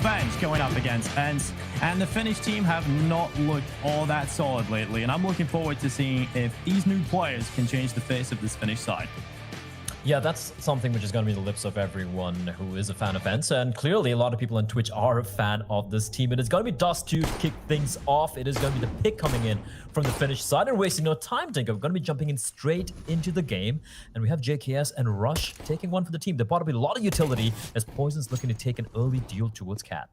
revenge going up against Ence, and the Finnish team have not looked all that solid lately, and I'm looking forward to seeing if these new players can change the face of this Finnish side. Yeah, that's something which is going to be the lips of everyone who is a fan of Ence, and clearly a lot of people on Twitch are a fan of this team. It is going to be Dust2 to kick things off. It is going to be the pick coming in from the Finnish side, and wasting no time, Dinko. We're going to be jumping in straight into the game, and we have JKS and Rush taking one for the team. They're about to be a lot of utility as Poison's looking to take an early deal towards Cat.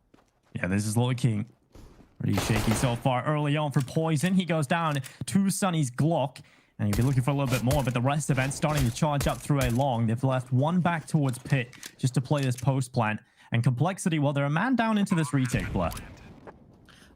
Yeah, this is looking pretty shaky so far early on for Poison. He goes down to Sunny's Glock. And you'll be looking for a little bit more, but the rest of Ence starting to charge up through a long. They've left one back towards Pit just to play this post plant. And Complexity, well, they're a man down into this retake, Blair.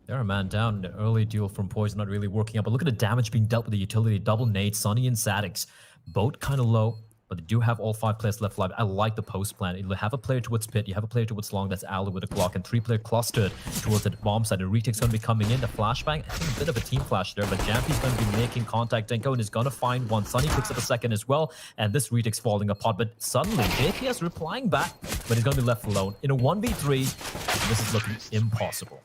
They're a man down. The early duel from Poison not really working out, but look at the damage being dealt with the utility. Double nade, Sunny and Sadix, both kind of low, but they do have all 5 players left alive. I like the post plan. You have a player towards Pit, you have a player towards long, that's Alu with a Glock, and 3-player clustered towards the bomb side. And retake's going to be coming in. The flashbang, I think a bit of a team flash there, but Jampy's going to be making contact. Denko and is going to find one. Sunny picks up a second as well, and this retake's falling apart. But suddenly, JKS replying back, but he's going to be left alone. In a 1v3, this is looking impossible.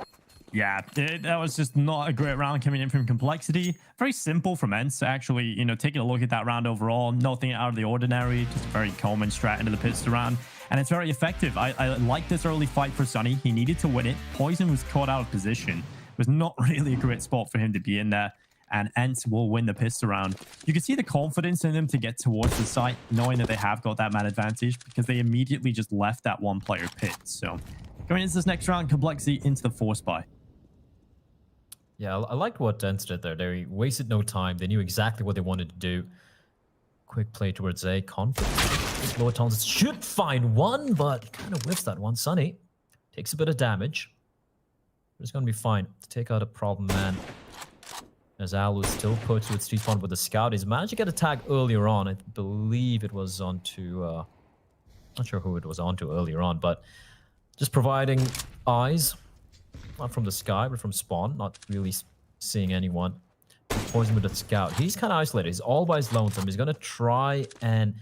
Yeah, that was just not a great round coming in from Complexity. Very simple from Ence, actually, you know, taking a look at that round overall. Nothing out of the ordinary, just a very common strat into the pits round. And it's very effective. I like this early fight for Sunny. He needed to win it. Poison was caught out of position. It was not really a great spot for him to be in there. And Ence will win the pistol round. You can see the confidence in them to get towards the site, knowing that they have got that man advantage, because they immediately just left that one-player pit. So going into this next round, Complexity into the force buy. Yeah, I liked what Ence did there. They wasted no time. They knew exactly what they wanted to do. Quick play towards A. Conflict. Lower tones should find one, but he kind of whiffs that one. Sunny takes a bit of damage. It's going to be fine to take out a problem man. As Alu is still put to its respawn with the scout. He's managed to get a tag earlier on. I believe it was onto... not sure who it was onto earlier on, but just providing eyes. Not from the sky, but from spawn. Not really seeing anyone. Poison with the scout. He's kind of isolated. He's all by his lonesome. He's going to try and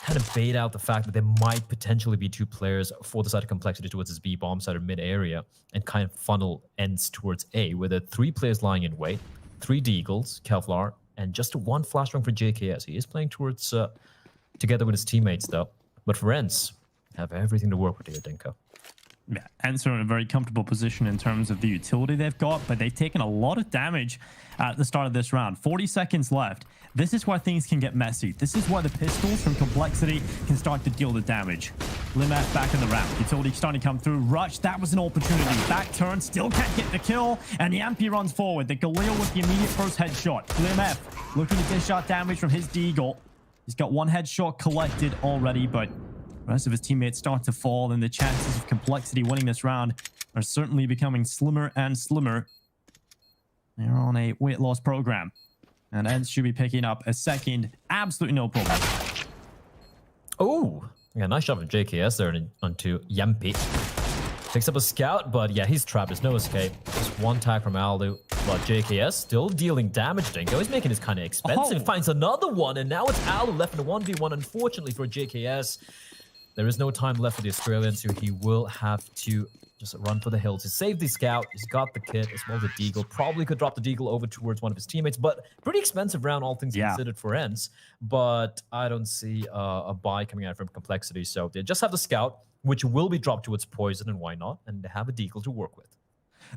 kind of bait out the fact that there might potentially be 2 players for the side of Complexity towards his B bomb side or mid area, and kind of funnel Ence towards A, with 3 players lying in wait, 3 Deagles, Kevlar, and just 1 flashbang for JKS. He is playing towards together with his teammates though. But for Ence, have everything to work with here, Dinko. Yeah, Ence are in a very comfortable position in terms of the utility they've got, but they've taken a lot of damage at the start of this round. 40 seconds left. This is where things can get messy. This is where the pistols from Complexity can start to deal the damage. Limef back in the round. Utility starting to come through. Rush, that was an opportunity. Back turn, still can't get the kill, and Yampy runs forward. The Galil with the immediate first headshot. Limef looking to dish out damage from his Deagle. He's got 1 headshot collected already, but the rest of his teammates start to fall, and the chances of Complexity winning this round are certainly becoming slimmer and slimmer. They're on a weight loss program, and Ence should be picking up a second. Absolutely no problem. Oh, yeah, nice shot from JKS there onto Yampy. Picks up a scout, but yeah, he's trapped. There's no escape. Just 1 tag from Aldo, but JKS still dealing damage. Dinko, he's making this kind of expensive. Finds another one, and now it's Aldo left in a 1v1, unfortunately for JKS. There is no time left for the Australian, so he will have to just run for the hills. He saved the scout. He's got the kit as well as the Deagle. Probably could drop the Deagle over towards one of his teammates, but pretty expensive round, all things considered for Ence. But I don't see a buy coming out from Complexity, so they just have the scout, which will be dropped towards Poison, and why not? And they have a Deagle to work with.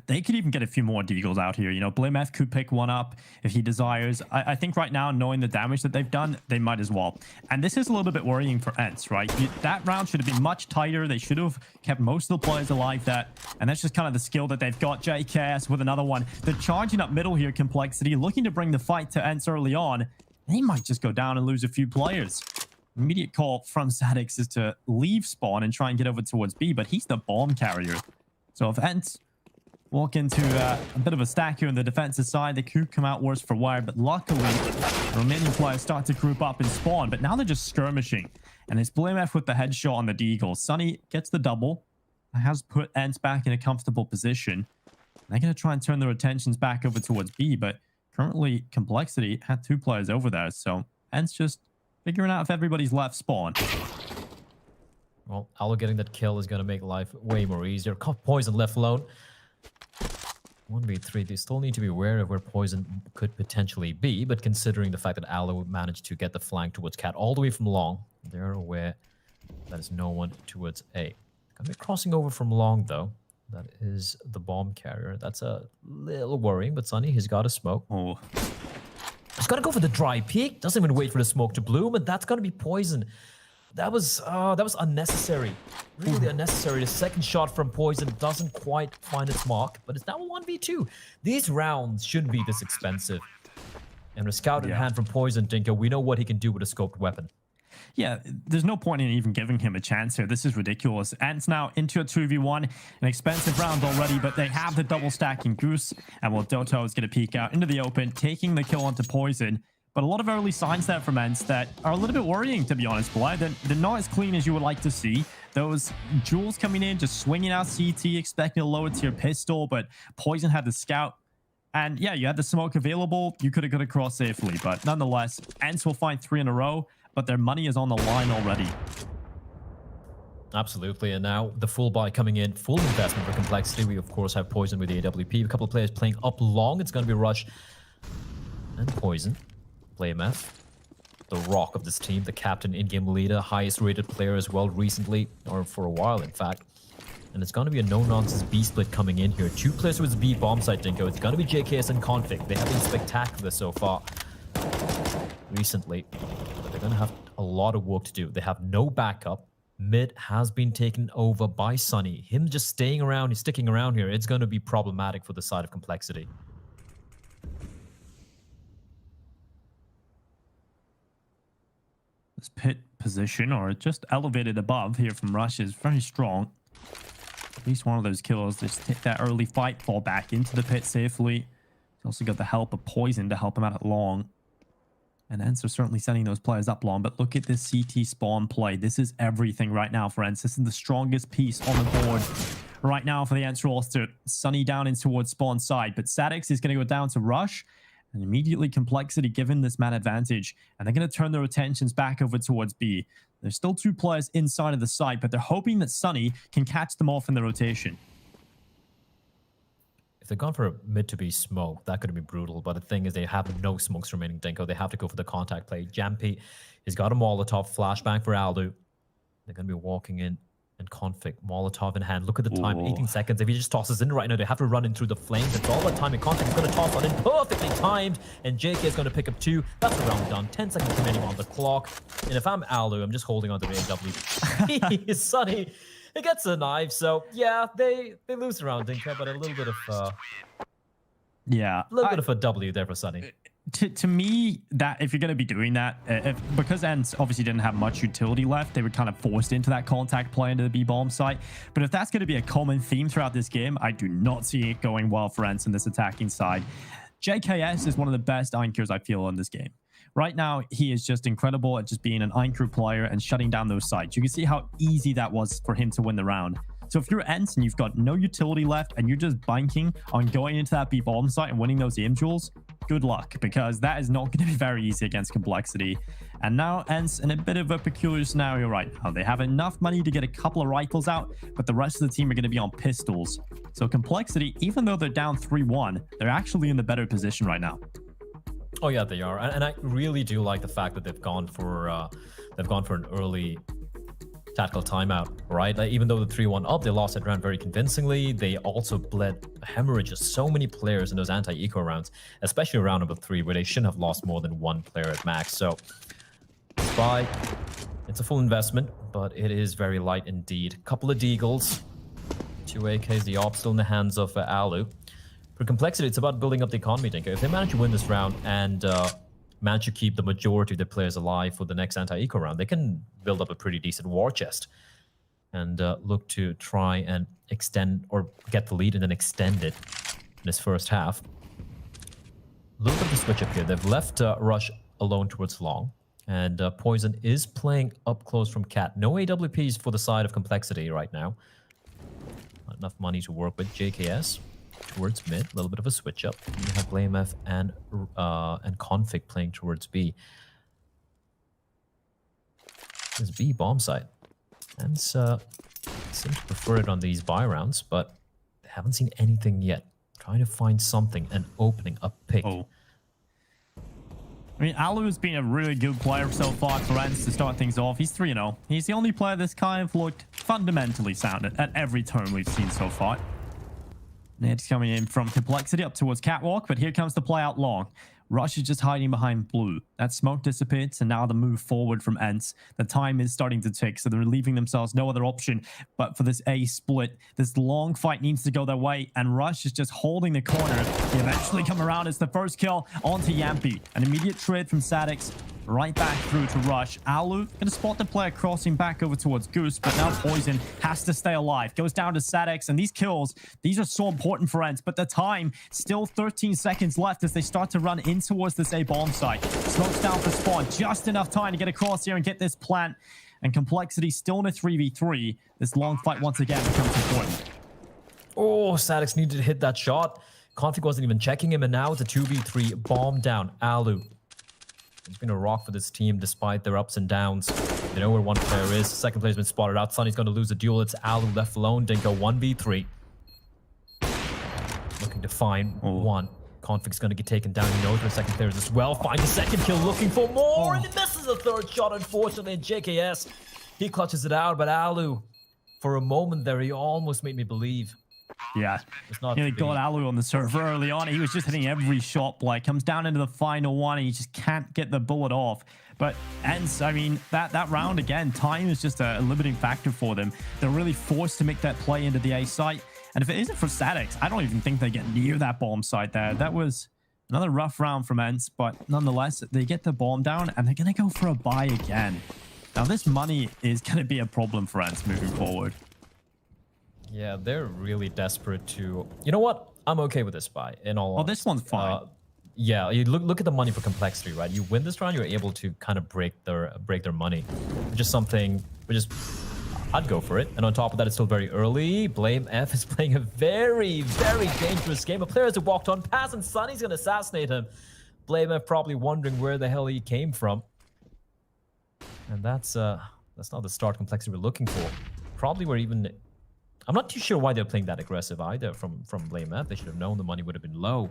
They could even get a few more Deagles out here. You know, Blimef could pick one up if he desires. I think right now, knowing the damage that they've done, they might as well. And this is a little bit worrying for Ence, right? That round should have been much tighter. They should have kept most of the players alive there. And that's just kind of the skill that they've got. JKS with another one. They're charging up middle here, Complexity, looking to bring the fight to Ence early on. They might just go down and lose a few players. Immediate call from Sadix is to leave spawn and try and get over towards B, but he's the bomb carrier. So if Ence walk into a bit of a stack here on the defensive side, they could come out worse for wear, but luckily the remaining players start to group up and spawn, but now they're just skirmishing. And it's Blimef with the headshot on the Deagle. Sunny gets the double, has put Ence back in a comfortable position. They're going to try and turn their attentions back over towards B, but currently Complexity had 2 players over there, so Ence just figuring out if everybody's left spawn. Well, Allo getting that kill is going to make life way more easier. Poison left alone. 1v3, they still need to be aware of where Poison could potentially be, but considering the fact that Allo managed to get the flank towards Cat all the way from long, they're aware that there's no one towards A. Gonna be crossing over from long, though. That is the bomb carrier. That's a little worrying, but Sunny, he's got a smoke. Oh. He's got to go for the dry peek. Doesn't even wait for the smoke to bloom, and that's going to be Poison. That was unnecessary. Really unnecessary. The second shot from Poison doesn't quite find its mark, but it's now a 1v2. These rounds shouldn't be this expensive. And with Scout in hand from Poison, Dinko, we know what he can do with a scoped weapon. Yeah, there's no point in even giving him a chance here. This is ridiculous. Ence now into a 2v1. An expensive round already, but they have the double stacking Goose. And well, Doto is going to peek out into the open, taking the kill onto Poison. But a lot of early signs there from Ence that are a little bit worrying, to be honest, Bly. They're not as clean as you would like to see. Those jewels coming in, just swinging out CT, expecting a lower tier pistol, but Poison had the scout. And yeah, you had the smoke available. You could have got across safely, but nonetheless, Ence will find 3 in a row, but their money is on the line already. Absolutely, and now the full buy coming in, full investment for Complexity. We, of course, have Poison with the AWP. A couple of players playing up long. It's going to be Rush and Poison. BlameF, the rock of this team, the captain, in-game leader, highest rated player as well recently, or for a while, in fact. And it's going to be a no-nonsense B split coming in here. 2 players with B bomb site, Dinko. It's going to be JKS and Config. They have been spectacular so far recently, but they're going to have a lot of work to do. They have no backup. Mid has been taken over by Sunny. Him just staying around, he's sticking around here. It's going to be problematic for the side of Complexity. This pit position, or just elevated above here from Rush, is very strong. At least one of those kills. Just take that early fight, fall back into the pit safely. He's also got the help of Poison to help him out at long. And Ence are certainly sending those players up long, but look at this CT spawn play. This is everything right now for Ence. This is the strongest piece on the board right now for the Ence roster. Sunny down in towards spawn side, but Sadix is going to go down to Rush. And immediately Complexity given this man advantage, and they're going to turn their attentions back over towards B. There's still 2 players inside of the site, but they're hoping that Sunny can catch them off in the rotation. If they've gone for a mid to B smoke, that could be brutal. But the thing is, they have no smokes remaining, Dinko. They have to go for the contact play. Jampy, he's got a Molotov, flashbang for Aldo. They're going to be walking in. And Config, Molotov in hand. Look at the time, 18 seconds. If he just tosses in right now, they have to run in through the flames. It's all that time, and Config is going to toss on in, perfectly timed. And JK is going to pick up 2. That's the round done. 10 seconds remaining on the clock. And if I'm Aldo, I'm just holding on to the AW. Sunny, it gets a knife. So yeah, they lose the round, Dinka, but a little bit of of a W there for Sunny. To me, that if you're going to be doing that, because Ence obviously didn't have much utility left, they were kind of forced into that contact play into the B bomb site. But if that's going to be a common theme throughout this game, I do not see it going well for Ence in this attacking side. JKS is one of the best Aincures I feel in this game. Right now, he is just incredible at just being an Aincure player and shutting down those sites. You can see how easy that was for him to win the round. So if you're Ence and you've got no utility left and you're just banking on going into that B bomb site and winning those aim jewels, good luck, because that is not going to be very easy against Complexity. And now Ence in a bit of a peculiar scenario right now. They have enough money to get a couple of rifles out, but the rest of the team are going to be on pistols. So Complexity, even though they're down 3-1, they're actually in the better position right now. Oh yeah, they are, and I really do like the fact that they've gone for an early tactical timeout, right? Like, even though the 3-1 up, they lost that round very convincingly. They also bled hemorrhages so many players in those anti-eco rounds, especially round number 3, where they shouldn't have lost more than 1 player at max. So, spy, it's a full investment, but it is very light indeed. Couple of deagles, 2 AKs, the op still in the hands of Alu. For Complexity, it's about building up the economy, Dinko. If they manage to win this round and manage to keep the majority of the players alive for the next anti-eco round, they can build up a pretty decent war chest and look to try and extend or get the lead and then extend it in this first half. A little bit of a switch up here. They've left Rush alone towards long, and Poison is playing up close from Cat. No AWPs for the side of Complexity right now. Not enough money to work with. JKS towards mid, a little bit of a switch up. You have BlameF and Config playing towards B. This B bomb site. And seems to prefer it on these buy rounds, but they haven't seen anything yet. Trying to find something, an opening, a pick. Oh. I mean, Alu has been a really good player so far for Ence to start things off. He's 3-0. He's the only player that's kind of looked fundamentally sound at every turn we've seen so far. Ned's coming in from Complexity up towards Catwalk, but here comes the play out long. Rush is just hiding behind blue. That smoke dissipates, and now the move forward from Ence. The time is starting to tick, so they're leaving themselves no other option but for this A split. This long fight needs to go their way, and Rush is just holding the corner. They eventually come around. It's the first kill onto Yampy. An immediate trade from Sadix. Right back through to Rush. Alu gonna spot the player crossing back over towards Goose, but now Poison has to stay alive. Goes down to Sadix, and these kills, these are so important for Ence, but the time, still 13 seconds left as they start to run in towards this A bomb site. Smokes down for spawn, just enough time to get across here and get this plant. And Complexity still in a 3v3. This long fight once again becomes important. Oh, Sadix needed to hit that shot. Config wasn't even checking him, and now it's a 2v3 bomb down. Alu. It's been a rock for this team despite their ups and downs. They know where one player is. Second player's been spotted out. Sunny's going to lose a duel. It's Alu left alone. Dinko 1v3. Looking to find one. Config's going to get taken down. He knows where second player is as well. Find a second kill, looking for more. And it misses a third shot, unfortunately. And JKS, he clutches it out. But Alu, for a moment there, he almost made me believe. Yeah, he got Alu on the server early on. He was just hitting every shot play. Comes down into the final one, and he just can't get the bullet off. But Ence, I mean, that round again, time is just a limiting factor for them. They're really forced to make that play into the A site. And if it isn't for Sadix, I don't even think they get near that bomb site there. That was another rough round from Ence, but nonetheless, they get the bomb down, and they're going to go for a buy again. Now, this money is going to be a problem for Ence moving forward. Yeah, they're really desperate to... You know what? I'm okay with this buy, in all honesty. This one's fine. Yeah, you look at the money for Complexity, right? You win this round, you're able to kind of break their money. Just something... I'd go for it. And on top of that, it's still very early. Blame F is playing a very, very dangerous game. A player has walked on past, and Sunny's going to assassinate him. Blame F probably wondering where the hell he came from. And that's not the start Complexity we're looking for. Probably we're even... I'm not too sure why they're playing that aggressive either from Blame F. They should have known the money would have been low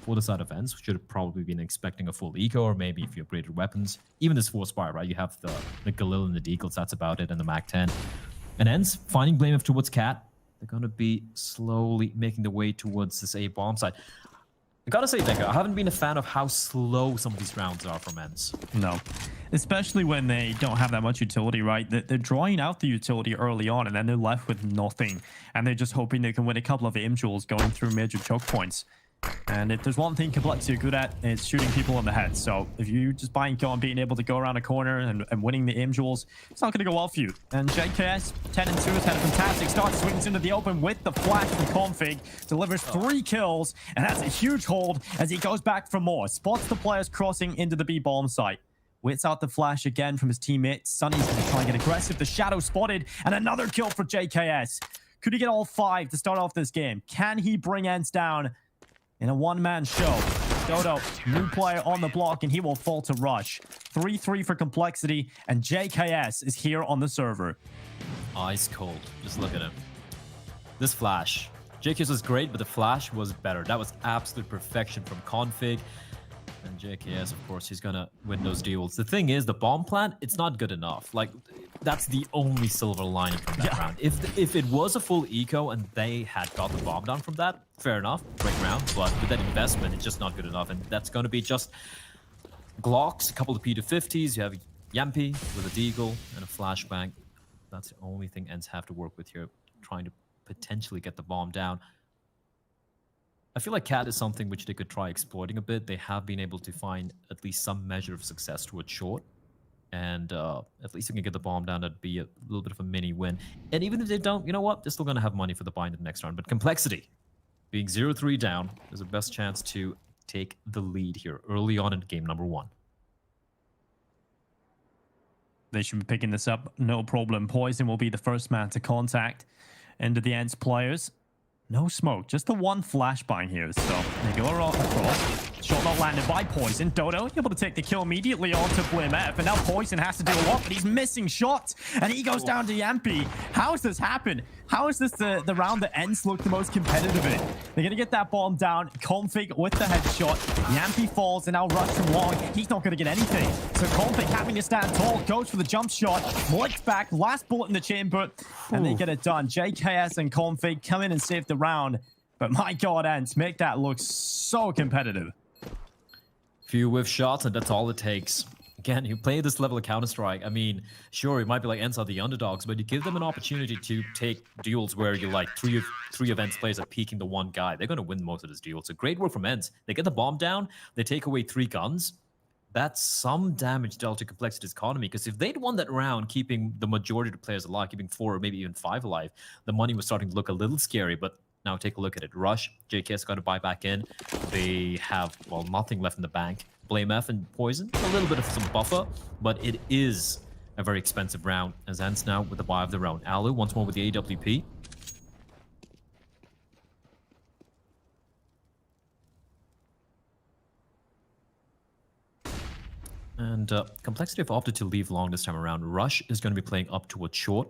for the side of Ence. Should have probably been expecting a full eco, or maybe if you upgraded weapons. Even this 4-spire, right? You have the Galil and the Deagles, that's about it, and the Mac-10. And Ence finding Blame F towards Cat. They're going to be slowly making their way towards this A bomb site. I gotta say, Decker, I haven't been a fan of how slow some of these rounds are from Ence. No. Especially when they don't have that much utility, right? They're drawing out the utility early on, and then they're left with nothing. And they're just hoping they can win a couple of aim duels going through major choke points. And if there's one thing Complexity are good at, it's shooting people in the head. So if you just buying kill and being able to go around a corner and winning the aim duels, it's not going to go well for you. And JKS, 10-2, has had a fantastic start. Swings into the open with the flash from Config. Delivers 3 kills, and that's a huge hold as he goes back for more. Spots the players crossing into the B bomb site. Waits out the flash again from his teammates. Sunny's going to try and get aggressive. The shadow spotted, and another kill for JKS. Could he get all 5 to start off this game? Can he bring Ence down in a one-man show? Dodo, new player on the block, and he will fall to Rush. 3-3 for Complexity, and JKS is here on the server. Ice cold. Just look at him. This flash. JKS was great, but the flash was better. That was absolute perfection from Config. And JKS, of course, he's gonna win those duels. The thing is, the bomb plant, it's not good enough. Like, that's the only silver lining from that round. If it was a full eco and they had got the bomb down from that, fair enough, great round. But with that investment, it's just not good enough. And that's gonna be just Glocks, a couple of P250s. You have Yampy with a Deagle and a flashbang. That's the only thing Ence have to work with here, trying to potentially get the bomb down. I feel like Cat is something which they could try exploiting a bit. They have been able to find at least some measure of success towards short. And at least you can get the bomb down. That'd be a little bit of a mini win. And even if they don't, you know what? They're still going to have money for the buy in the next round. But Complexity, being 0-3 down, is the best chance to take the lead here early on in game number 1. They should be picking this up, no problem. Poison will be the first man to contact into the Ence players. No smoke, just the one flashbang here. So they go across. Shot not landed by Poison. Dodo able to take the kill immediately onto BlameF, and now Poison has to do a lot, but he's missing shots, and he goes down to Yampy. How has this happened? How is this the round that Ence looked the most competitive in? They're going to get that bomb down. Config with the headshot. Yampy falls, and now Rush from long. He's not going to get anything. So Config having to stand tall, goes for the jump shot. Blicks back, last bullet in the chamber, and they get it done. JKS and Config come in and save the round. But my God, Ence, make that look so competitive. Few whiff shots, and that's all it takes. Again, you play this level of Counter-Strike. I mean, sure, it might be like Ence are the underdogs, but you give them an opportunity to take duels where you like three of Ence players are peeking the one guy. They're going to win most of this duel. So great work from Ence. They get the bomb down. They take away 3 guns. That's some damage dealt to Complexity's economy, because if they'd won that round, keeping the majority of the players alive, keeping 4 or maybe even 5 alive, the money was starting to look a little scary. But now take a look at it. Rush, JKS got to buy back in. They have, well, nothing left in the bank. BlameF and Poison, a little bit of some buffer, but it is a very expensive round. As Ence now with the buy of the round. Alu once more with the AWP. And Complexity have opted to leave long this time around. Rush is going to be playing up towards short.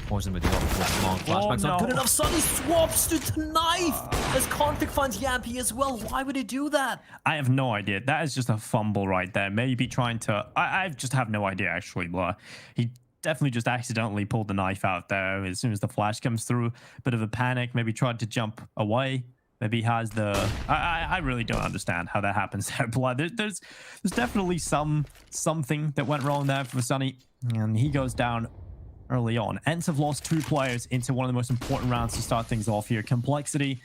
Poison with the long flashbacks. No. Not good enough. Sunny swaps to knife as Config finds Yampy as well. Why would he do that? I have no idea. That is just a fumble right there. Maybe trying to... I just have no idea, actually. He definitely just accidentally pulled the knife out there as soon as the flash comes through. Bit of a panic. Maybe tried to jump away. Maybe he has the... I really don't understand how that happens there, Blood. There's definitely something that went wrong there for Sunny. And he goes down early on. Ence have lost 2 players into one of the most important rounds to start things off here. Complexity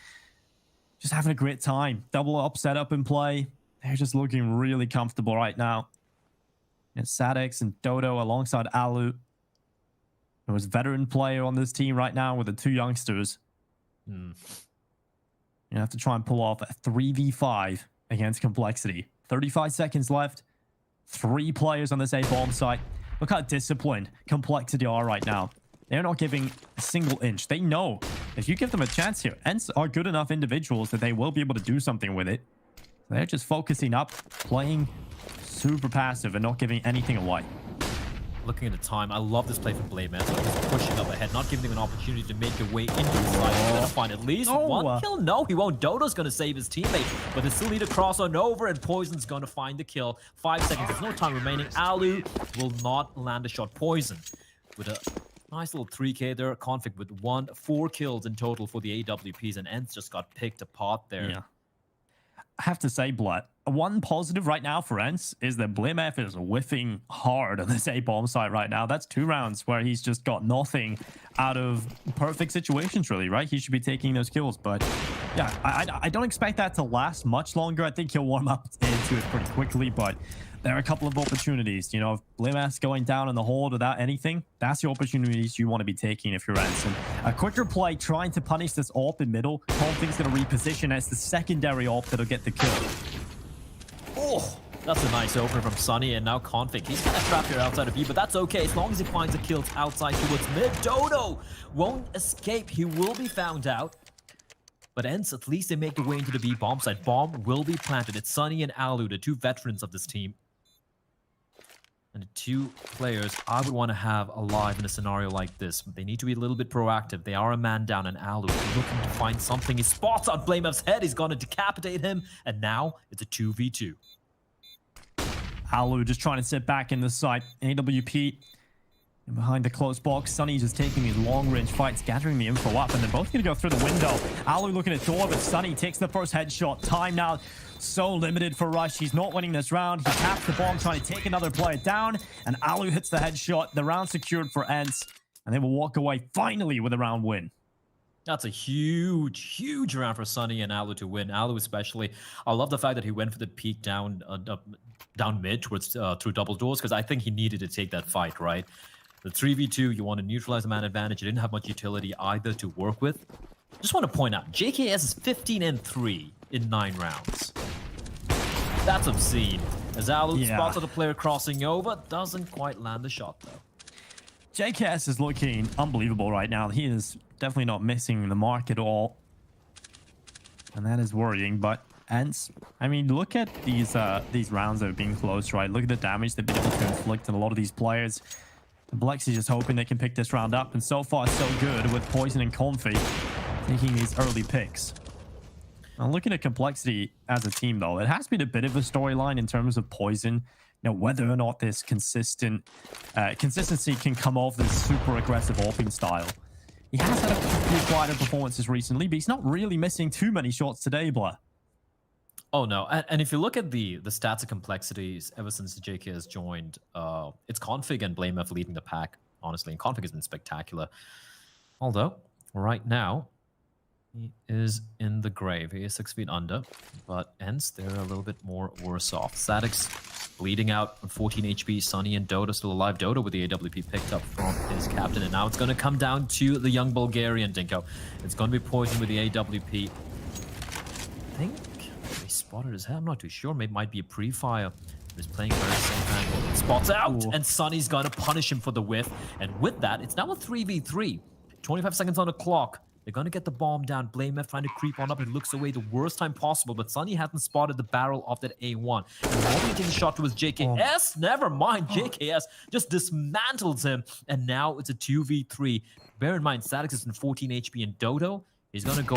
just having a great time. Double up setup in play. They're just looking really comfortable right now. It's Sadix and Dodo alongside Alu. There was veteran player on this team right now with the 2 youngsters. You have to try and pull off a 3v5 against Complexity. 35 seconds left. 3 players on this A bomb site. Look how disciplined Complexity are right now. They're not giving a single inch. They know if you give them a chance here, Ence are good enough individuals that they will be able to do something with it. They're just focusing up, playing super passive and not giving anything away. Looking at the time, I love this play from BlameF. He's pushing up ahead, not giving them an opportunity to make their way into the side. He's going to find at least 1 kill. No, he won't. Dodo's going to save his teammate, but they still need to cross on over, and Poison's going to find the kill. 5 seconds. There's no time remaining. Alu will not land a shot. Poison with a nice little 3K there. Config with 4 kills in total for the AWPs, and Ence just got picked apart there. Yeah. I have to say, Blood, one positive right now for Ence is that BlameF is whiffing hard on this A-bomb site right now. That's 2 rounds where he's just got nothing out of perfect situations, really, right? He should be taking those kills, but yeah, I don't expect that to last much longer. I think he'll warm up into it pretty quickly, but there are a couple of opportunities. You know, if BlameF's going down in the hold without anything, that's the opportunities you want to be taking if you're Ence. And a quicker play trying to punish this AWP in middle. Config's going to reposition as the secondary AWP that'll get the kill. Oh, that's a nice opener from Sunny, and now Config. He's kind of trapped here outside of B, but that's okay as long as he finds the kills outside towards mid. Dodo won't escape. He will be found out. But Ence, at least they make their way into the B bomb site. Bomb will be planted. It's Sunny and Alu, the 2 veterans of this team. And the 2 players I would want to have alive in a scenario like this. They need to be a little bit proactive. They are a man down, and Alu is looking to find something. He spots on BlameF's head. He's going to decapitate him. And now it's a 2v2. Alu just trying to sit back in the site. AWP and behind the closed box. Sunny's just taking these long-range fights, gathering the info up, and they're both going to go through the window. Alu looking at door, but Sunny takes the first headshot. Time now so limited for Rush. He's not winning this round. He taps the bomb, trying to take another player down, and Alu hits the headshot. The round secured for Ence, and they will walk away finally with a round win. That's a huge round for Sunny and Alu to win. Alu especially. I love the fact that he went for the peek down mid towards through double doors, because I think he needed to take that fight, right? The 3v2, you want to neutralize the man advantage. You didn't have much utility either to work with. Just want to point out, JKS is 15-3 in 9 rounds. That's obscene. As Alu spots the player crossing over, doesn't quite land the shot though. JKS is looking unbelievable right now. He is definitely not missing the mark at all. And that is worrying, but Ence, I mean, look at these rounds that are being close, right? Look at the damage they've been able to inflict on a lot of these players. The Blex is just hoping they can pick this round up, and so far so good with Poison and Comfy taking these early picks. Now, looking at Complexity as a team, though, it has been a bit of a storyline in terms of Poison. You know, whether or not this consistency can come off this super aggressive AWPing style. He has had a few quieter performances recently, but he's not really missing too many shots today, Blair. Oh, no. And if you look at the stats of Complexities ever since JK has joined, it's Config and BlameF leading the pack, honestly. And Config has been spectacular. Although, right now, he is in the grave. He is 6 feet under. But Ence, they're a little bit more worse off. Static's bleeding out on 14 HP. Sunny and Dota still alive. Dota with the AWP picked up from his captain. And now it's going to come down to the young Bulgarian, Dinko. It's going to be Poison with the AWP. I think they spotted his head. I'm not too sure. Maybe it might be a pre-fire. He's playing very safe angle. Spots out, and Sunny's going to punish him for the whiff. And with that, it's now a 3v3. 25 seconds on the clock. They're going to get the bomb down. BlameF trying to creep on up. It looks away the worst time possible, but Sunny hasn't spotted the barrel of that A1. And Robbie taking a shot towards JKS. Never mind, JKS just dismantles him. And now it's a 2v3. Bear in mind, Static is in 14 HP and Dodo. He's got to go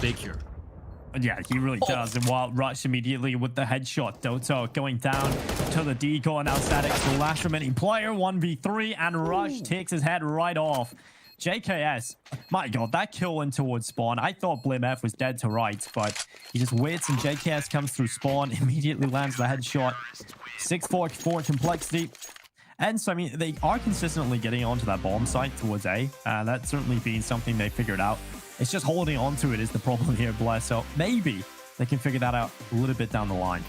big here. Yeah, he really does. And while Rush immediately with the headshot, Doto going down to the decoy. Now Static's the last remaining player, 1v3, and Rush takes his head right off. JKS, my god, that kill in towards spawn. I thought BlameF was dead to rights, but he just waits and JKS comes through spawn, immediately lands the headshot. 6-4 for Complexity. And so, I mean, they are consistently getting onto that bomb site towards A. That's certainly been something they figured out. It's just holding on to it is the problem here, Blair. So maybe they can figure that out a little bit down the line.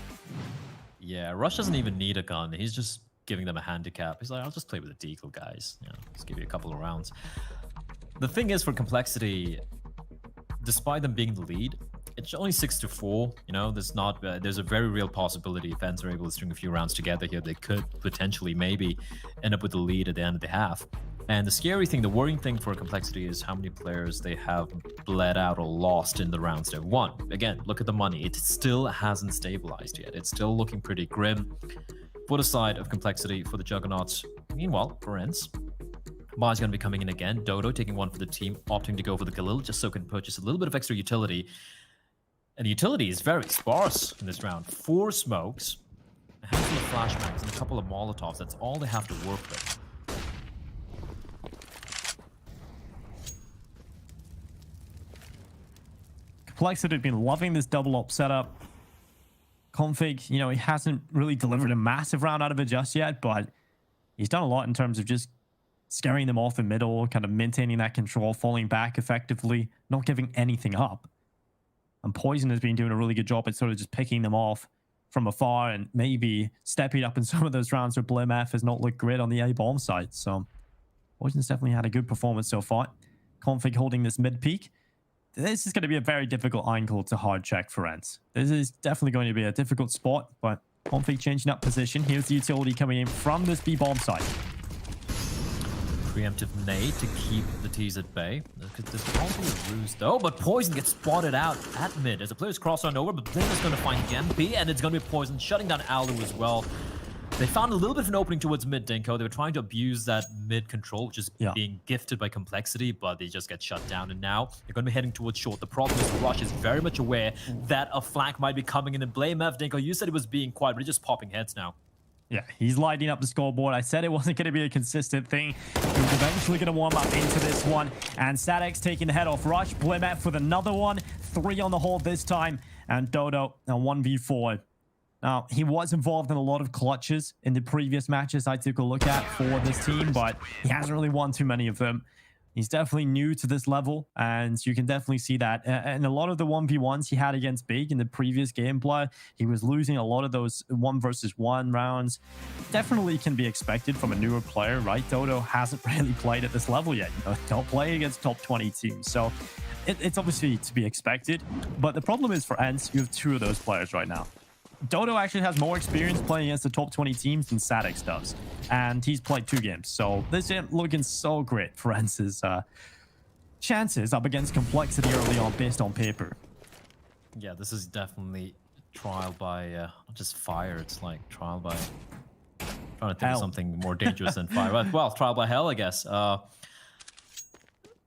Yeah, Rush doesn't even need a gun. He's just giving them a handicap. He's like, I'll just play with the deagle, guys. You know, just give you a couple of rounds. The thing is, for Complexity, despite them being the lead, it's only 6-4. You know, there's a very real possibility if Ence are able to string a few rounds together here, they could potentially maybe end up with the lead at the end of the half. And the scary thing, the worrying thing for Complexity is how many players they have bled out or lost in the rounds they've won. Again, look at the money. It still hasn't stabilized yet. It's still looking pretty grim. For the side of Complexity for the Juggernauts. Meanwhile, for Ence, Bar's going to be coming in again. Dodo taking one for the team, opting to go for the Galil just so can purchase a little bit of extra utility. And the utility is very sparse in this round. 4 smokes, a handful of flashbangs, and a couple of Molotovs. That's all they have to work with. Complexity have been loving this double op setup. Config, you know, he hasn't really delivered a massive round out of it just yet, but he's done a lot in terms of just scaring them off the middle, kind of maintaining that control, falling back effectively, not giving anything up. And Poison has been doing a really good job at sort of just picking them off from afar and maybe stepping up in some of those rounds where BlameF has not looked great on the A-bomb side. So Poison's definitely had a good performance so far. Config holding this mid peak. This is going to be a very difficult angle to hard check for Ence. This is definitely going to be a difficult spot, but Config changing up position. Here's the utility coming in from this B-bomb side. Preemptive nade to keep the T's at bay. There's probably a ruse though, but Poison gets spotted out at mid as the players cross on over, but Blame is going to find Gempi, and it's going to be Poison shutting down Alu as well. They found a little bit of an opening towards mid, Dinko. They were trying to abuse that mid control, which is being gifted by Complexity, but they just get shut down. And now they're going to be heading towards short. The problem is Rush is very much aware that a flank might be coming in. And BlameF, Dinko, you said it was being quiet, but he's just popping heads now. Yeah, he's lighting up the scoreboard. I said it wasn't going to be a consistent thing. He was eventually going to warm up into this one. And Static's taking the head off Rush. BlameF with another one. 3 on the hold this time. And Dodo, a 1v4. Now, he was involved in a lot of clutches in the previous matches I took a look at for this team, but he hasn't really won too many of them. He's definitely new to this level, and you can definitely see that. And a lot of the 1v1s he had against Big in the previous gameplay, he was losing a lot of those 1 versus 1 rounds. Definitely can be expected from a newer player, right? Dodo hasn't really played at this level yet. You know, don't play against top 20 teams. So it's obviously to be expected. But the problem is for Ence, you have 2 of those players right now. Dodo actually has more experience playing against the top 20 teams than Sadix does. And he's played 2 games. So this isn't looking so great for Ence's chances up against Complexity early on based on paper. Yeah, this is definitely trial by just fire. It's like trial by trying to think of something more dangerous than fire. Well, trial by hell, I guess.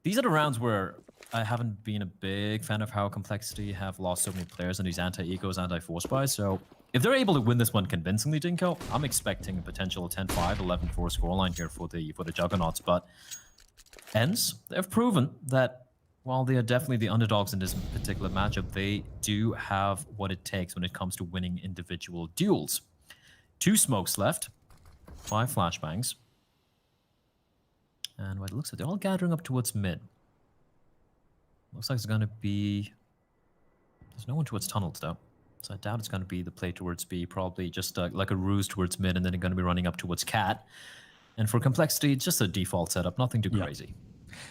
These are the rounds where I haven't been a big fan of how Complexity have lost so many players in these anti-ecos, anti-force buys. So if they're able to win this one convincingly, Dinko, I'm expecting a potential 10-5, 11-4 scoreline here for the Juggernauts. But Ence, they've proven that while they are definitely the underdogs in this particular matchup, they do have what it takes when it comes to winning individual duels. 2 smokes left, 5 flashbangs. And what it looks like, they're all gathering up towards mid. Looks like it's going to be... There's no one towards tunnels, though. So I doubt it's going to be the play towards B. Probably just like a ruse towards mid, and then they're going to be running up towards cat. And for Complexity, it's just a default setup. Nothing too crazy.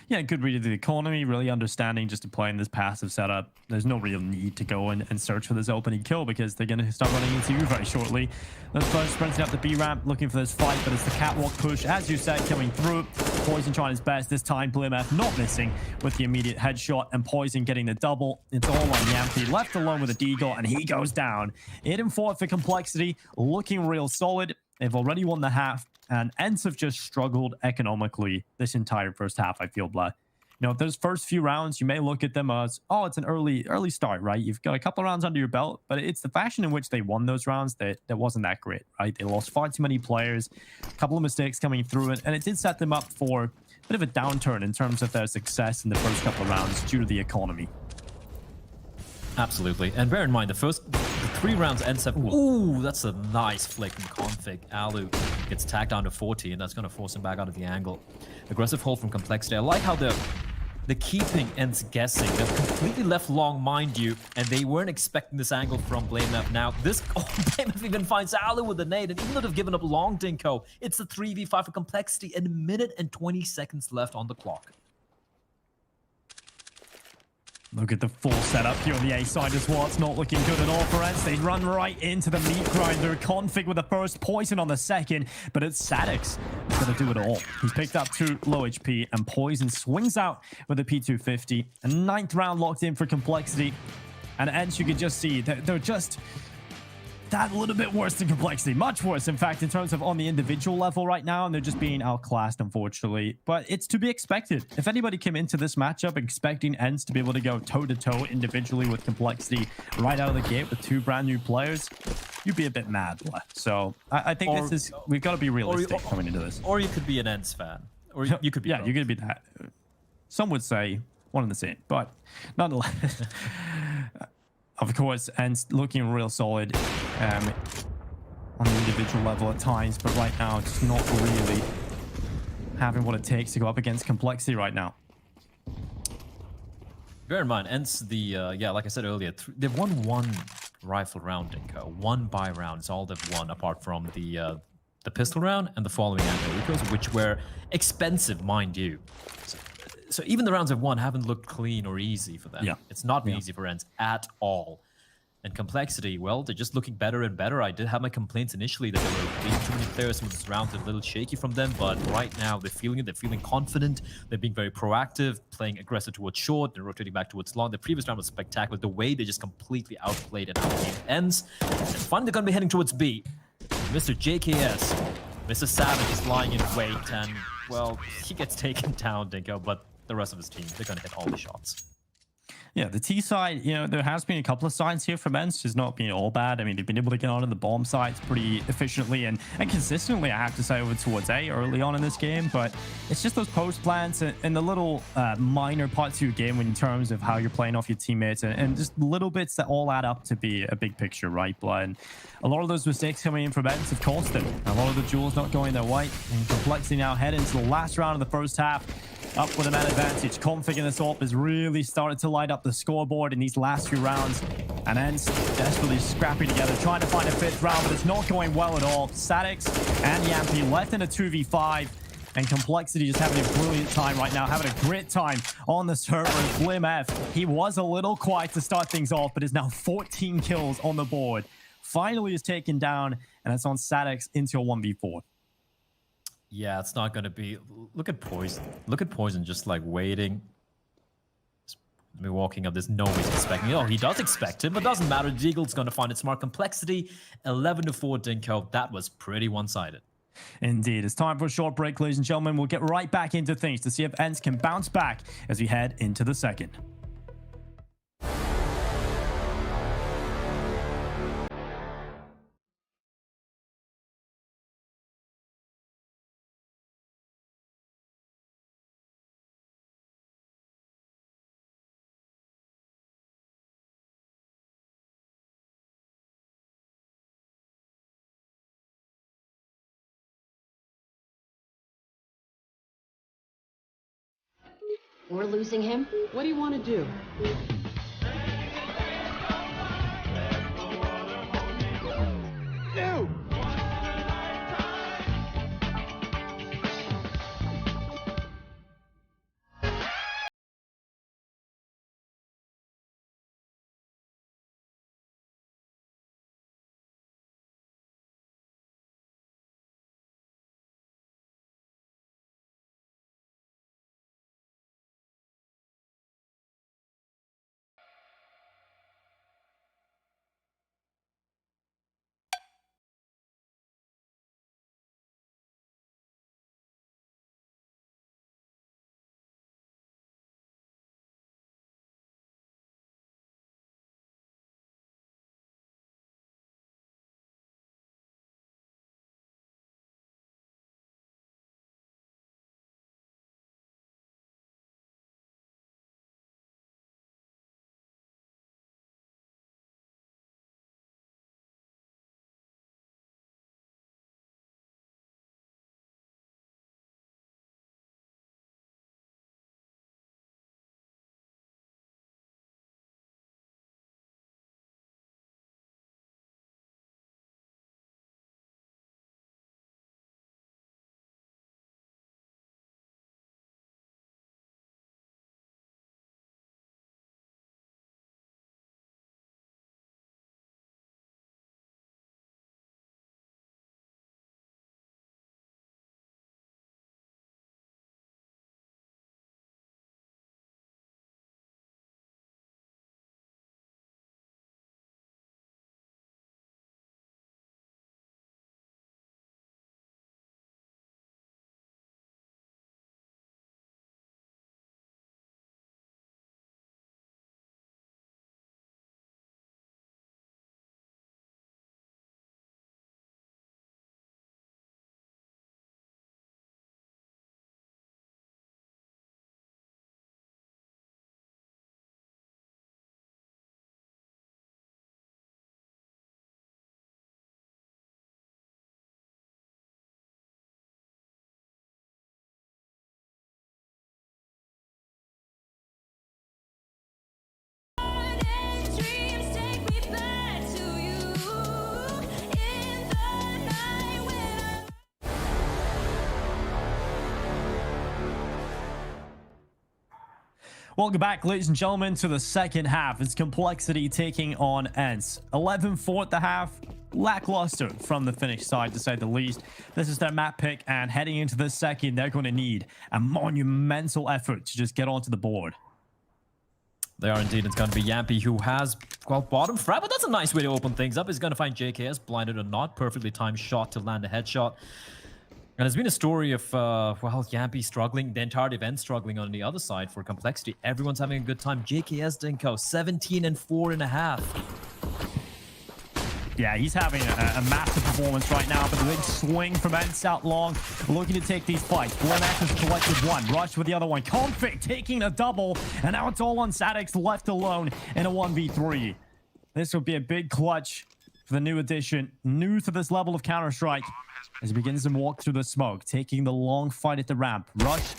Yeah, good read of the economy, really understanding just to play in this passive setup. There's no real need to go and search for this opening kill because they're going to start running into you very shortly. The first sprinting up the B ramp, looking for this fight, but it's the catwalk push, as you said, coming through. Poison trying his best this time. BlimmF not missing with the immediate headshot, and Poison getting the double. It's all on Yampy, left alone with a Deagle, and he goes down. 8-4 for Complexity, looking real solid. They've already won the half, and Ence have just struggled economically this entire first half, I feel, Blah. You know, those first few rounds, you may look at them as, oh, it's an early start, right? You've got a couple of rounds under your belt, but it's the fashion in which they won those rounds that wasn't that great, right? They lost far too many players, a couple of mistakes coming through it, and it did set them up for a bit of a downturn in terms of their success in the first couple of rounds due to the economy. Absolutely. And bear in mind, the 3 rounds ends up... Ooh, that's a nice flick from Config. Alu gets tagged down to 40, and that's going to force him back out of the angle. Aggressive hold from Complexity. I like how the keeping Ence guessing. They're completely left long, mind you, and they weren't expecting this angle from BlameF. Now, BlameF even finds Alu with a nade, and even though they've given up long, Dinko, it's a 3v5 for Complexity, and 1 minute and 20 seconds left on the clock. Look at the full setup here on the A side as well. It's not looking good at all for Ence. They run right into the meat grinder. Config with the first, Poison on the second, but it's Sadix who's going to do it all. He's picked up 2 low HP, and Poison swings out with a P250. A 9th round locked in for Complexity. And Ence, you can just see that they're just that little bit worse than Complexity. Much worse, in fact, in terms of on the individual level right now, and they're just being outclassed, unfortunately. But it's to be expected. If anybody came into this matchup expecting Ence to be able to go toe-to-toe individually with Complexity right out of the gate with 2 brand new players, you'd be a bit mad. So I think we've got to be realistic coming into this. Or you could be an Ence fan. Or you could be yeah, you could be that. Some would say one and the same, but nonetheless... Of course, Ence looking real solid on the individual level at times, but right now, just not really having what it takes to go up against Complexity right now. Bear in mind, Ence, yeah, like I said earlier, they've won 1 rifle round, Dinko. 1 buy round is all they've won, apart from the pistol round and the following anti-ecos, which were expensive, mind you. So even the rounds they've won haven't looked clean or easy for them. Yeah. It's not been easy for Ence at all. And Complexity, well, they're just looking better and better. I did have my complaints initially that there were being too many players. Some of these rounds are a little shaky from them, but right now they're feeling it. They're feeling confident. They're being very proactive, playing aggressive towards short, then rotating back towards long. The previous round was spectacular. The way they just completely outplayed and outgamed Ence. And finally, they're going to be heading towards B. Mr. JKS, Mr. Savage is lying in wait, and, well, he gets taken down, Dinko, but the rest of his team, they're going to hit all the shots. Yeah, the T side, you know, there has been a couple of signs here from Ence, just not being all bad. I mean, they've been able to get on in the bomb sites pretty efficiently and consistently, I have to say, over towards A early on in this game. But it's just those post plans and the little minor parts of your game in terms of how you're playing off your teammates and just little bits that all add up to be a big picture, right, Blood? And a lot of those mistakes coming in from Ence have cost them. A lot of the duels not going their way. And Complexity now head into the last round of the first half. Up with a man advantage. Config in this AWP has really started to light up the scoreboard in these last few rounds. And Ence desperately scrapping together, trying to find a 5th round, but it's not going well at all. Sadix and Yampy left in a 2v5. And Complexity just having a brilliant time right now, having a great time on the server. BlimmF, he was a little quiet to start things off, but is now 14 kills on the board. Finally is taken down, and it's on Sadix into a 1v4. Yeah, it's not going to be... Look at Poison. Look at Poison just like waiting. We're walking up. There's no way he's expecting it. Oh, he does expect it, but doesn't matter. Deagle's going to find its mark. Complexity, 11-4 Dinko. That was pretty one-sided. Indeed. It's time for a short break, ladies and gentlemen. We'll get right back into things to see if Ence can bounce back as we head into the second. We're losing him? What do you want to do? No! Welcome back, ladies and gentlemen, to the second half. It's Complexity taking on Ence. 11-4 at the half. Lackluster from the Finnish side, to say the least. This is their map pick, and heading into the second, they're going to need a monumental effort to just get onto the board. They are indeed. It's going to be Yampy who has, well, bottom frag, but that's a nice way to open things up. He's going to find JKS, blinded or not. Perfectly timed shot to land a headshot. And there's been a story of, well, Yampy struggling, the entire event struggling on the other side for Complexity. Everyone's having a good time. JKS Dinko, 17-4.5. Yeah, he's having a massive performance right now, but the big swing from Ence out long, looking to take these fights. Blemak has collected one, Rush with the other one. Config taking a double, and now it's all on Sadix left alone in a 1v3. This will be a big clutch for the new addition, new to this level of Counter-Strike, as he begins to walk through the smoke, taking the long fight at the ramp. Rush,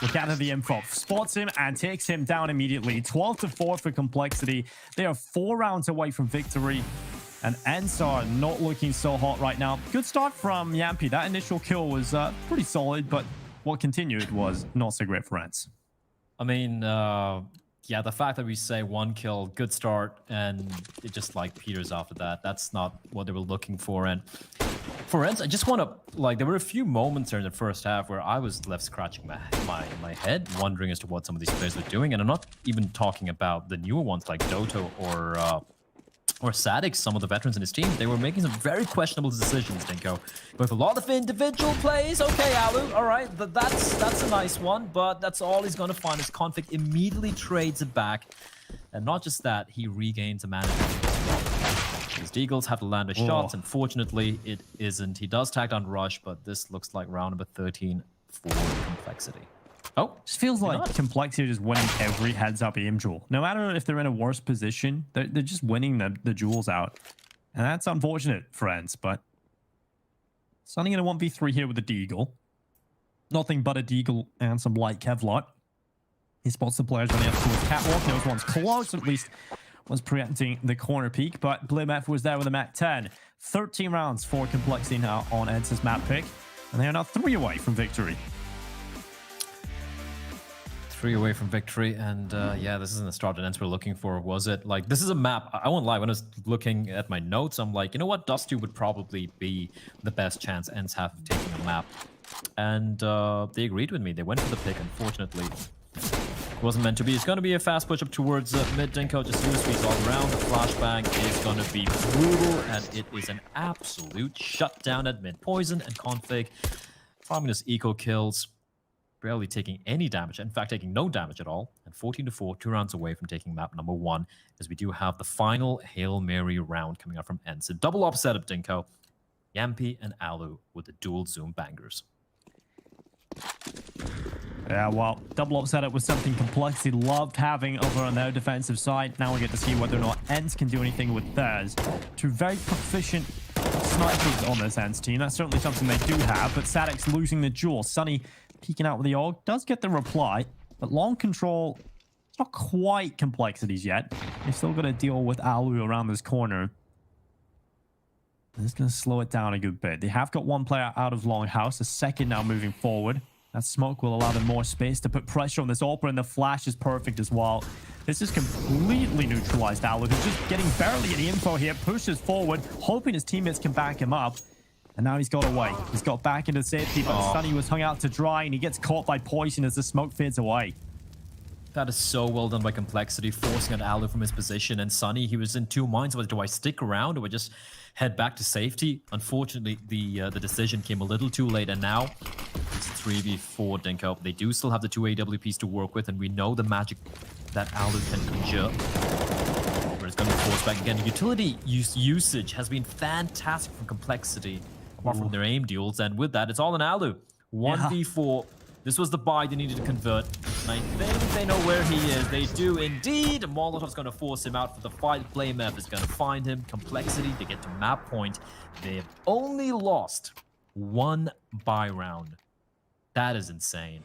look out at the info, spots him and takes him down immediately. 12-4 for Complexity. They are 4 rounds away from victory, and Ence are not looking so hot right now. Good start from Yampy. That initial kill was pretty solid, but what continued was not so great for Ence. I mean, yeah, the fact that we say 1 kill, good start, and it just like peters after that, that's not what they were looking for. And for Ence, I just want to, like, there were a few moments there in the first half where I was left scratching my head, wondering as to what some of these players were doing. And I'm not even talking about the newer ones like Doto or Sadix, some of the veterans in his team. They were making some very questionable decisions, Dinko. With a lot of individual plays, okay, Alu, all right, that's a nice one, but that's all he's going to find is Conflict immediately trades it back. And not just that, he regains a manager as well. His Deagles have to land a shots. Unfortunately, it isn't. He does tag down Rush, but this looks like round number 13 for Complexity. Oh, It feels like Complexity are just winning every heads-up aim duel. No matter if they're in a worse position, they're just winning the duels out. And that's unfortunate for Ence, but Sunny in a 1v3 here with the Deagle. Nothing but a Deagle and some light Kevlar. He spots the players running up towards Catwalk. Knows one's close, at least was preempting the corner peak, but BlameF was there with a Mac 10. 13 rounds for Complexity now on Ence's map pick, and they are now 3 away from victory. 3 away from victory, and yeah, this isn't the start that Ence were looking for, was it? Like, this is a map, I won't lie, when I was looking at my notes, I'm like, you know what, Dust2 would probably be the best chance Ence have of taking a map. And they agreed with me, they went for the pick, unfortunately. It wasn't meant to be. It's going to be a fast push up towards mid. Dinko, just USBs all around. The flashbang is going to be brutal, and it is an absolute shutdown at mid. Poison and Config farming his eco kills, barely taking any damage. In fact, taking no damage at all. And 14-4, 2 rounds away from taking map number 1, as we do have the final Hail Mary round coming up from Ence. A double up setup, Dinko. Yampi and Alu with the dual zoom bangers. Yeah, well, double up setup was something Complexity loved having over on their defensive side. Now we get to see whether or not Ence can do anything with theirs. 2 very proficient snipers on this Ence team. That's certainly something they do have, but Sadix losing the duel. Sunny peeking out with the AUG does get the reply, but long control, it's not quite Complexity's yet. They've still got to deal with Alu around this corner. This is going to slow it down a good bit. They have got 1 player out of Longhouse, a second now moving forward. That smoke will allow them more space to put pressure on this AWP, and the flash is perfect as well. This is completely neutralized Alu, who's just getting barely any info here, pushes forward, hoping his teammates can back him up. And now he's got away. He's got back into safety, but Sunny was hung out to dry, and he gets caught by Poison as the smoke fades away. That is so well done by Complexity, forcing out Alu from his position. And Sunny, he was in 2 minds. Whether do I stick around or I just head back to safety? Unfortunately, the decision came a little too late, and now it's 3v4, Dinko. They do still have the 2 AWPs to work with, and we know the magic that Alu can conjure. But it's going to be forced back again. Utility usage has been fantastic from Complexity, apart from their aim duels, and with that, it's all in Alu. 1v4. This was the buy they needed to convert, and I think they know where he is. They do indeed. Molotov's going to force him out for the fight. BlameF is going to find him. Complexity, they get to map point. They have only lost 1 buy round. That is insane.